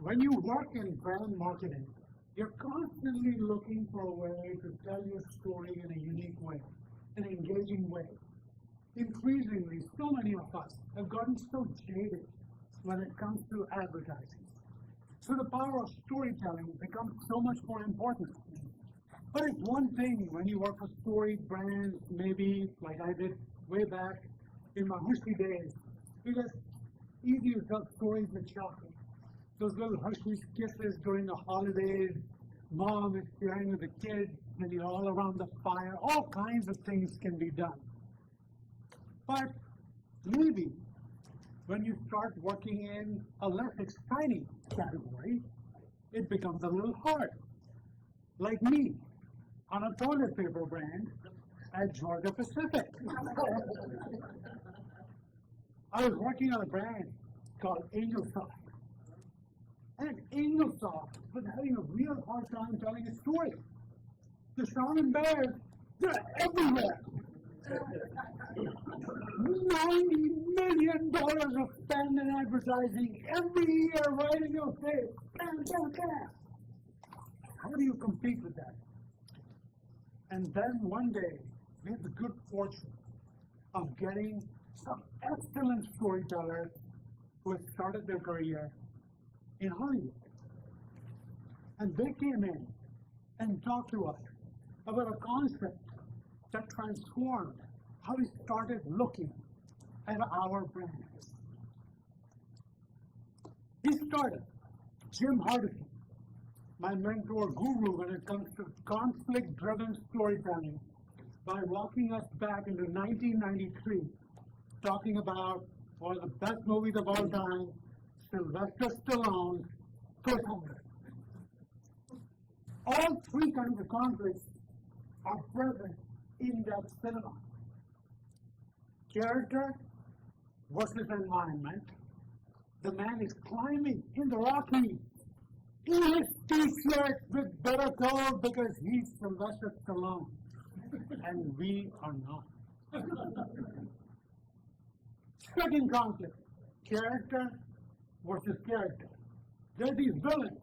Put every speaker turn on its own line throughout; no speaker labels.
When you work in brand marketing, you're constantly looking for a way to tell your story in a unique way, an engaging way. Increasingly, so many of us have gotten so jaded when it comes to advertising. So the power of storytelling becomes so much more important. But it's one thing when you work for storied brands, maybe like I did way back in my Hershey days, because easy to tell stories with chocolate. Those little Hershey's kisses during the holidays, mom is sharing with the kids, and you're all around the fire. All kinds of things can be done. But maybe when you start working in a less exciting category, it becomes a little hard. Like me, on a toilet paper brand at Georgia Pacific. I was working on a brand called Angel Soft. And Angel Soft was having a real hard time telling a story. The Shaman Bears, they're everywhere. $90 million of spend in advertising every year right in your face. Bam, bam, bam. How do you compete with that? And then one day, we had the good fortune of getting some excellent storytellers who had started their career in Hollywood. And they came in and talked to us about a concept that transformed how we started looking at our brands. He started, Jim Hardison, my mentor guru when it comes to conflict-driven storytelling, by walking us back into 1993, talking about one of the best movies of all time, Sylvester Stallone's Toastmasters. All three kinds of conflicts are present in that cinema. Character versus environment. The man is climbing in the Rockies in his t-shirt with better clothes because he's Sylvester Stallone. And we are not. Second conflict, character versus character. There are these villains.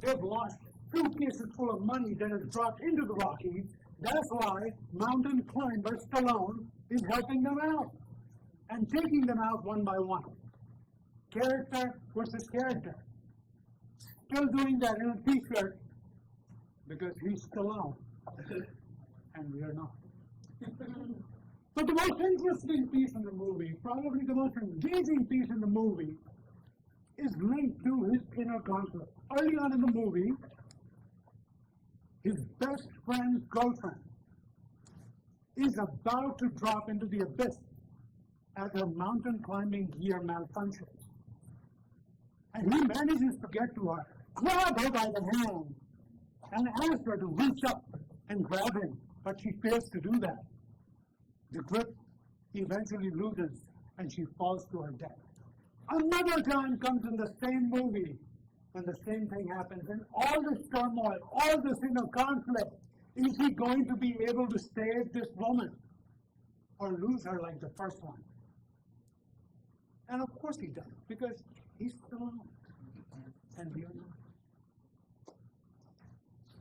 They've lost suitcases full of money that is dropped into the Rockies. That's why mountain climber Stallone is helping them out and taking them out one by one. Character versus character. Still doing that in a t-shirt because he's Stallone. And we are not. But the most interesting piece in the movie, probably the most engaging piece in the movie, is linked to his inner conflict. Early on in the movie, his best friend's girlfriend is about to drop into the abyss as her mountain climbing gear malfunctions. And he manages to get to her, grab her by the hand, and ask her to reach up and grab him, but she fails to do that. The grip eventually loosens and she falls to her death. Another time comes in the same movie when the same thing happens, and all this turmoil, all this inner conflict, is he going to be able to save this woman or lose her like the first one? And of course he does, because he's still on, and we are not.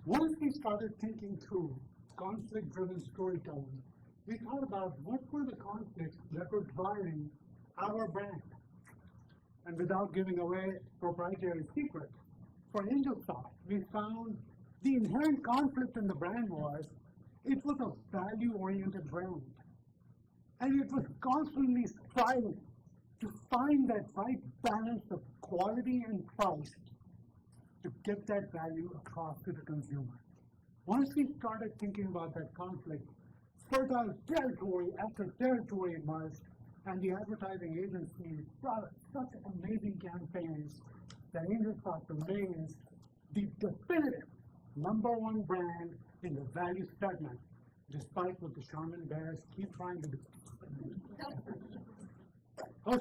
Once we started thinking through conflict-driven storytelling, we thought about what were the conflicts that were driving our brand. And without giving away proprietary secrets, for AngelSoft, we found the inherent conflict in the brand was it was a value-oriented brand. And it was constantly striving to find that right balance of quality and price to get that value across to the consumer. Once we started thinking about that conflict, fertile territory after territory emerged, and the advertising agencies brought such amazing campaigns that AngelSoft remains the definitive #1 brand in the value segment, despite what the Shaman Bears keep trying to do. Host,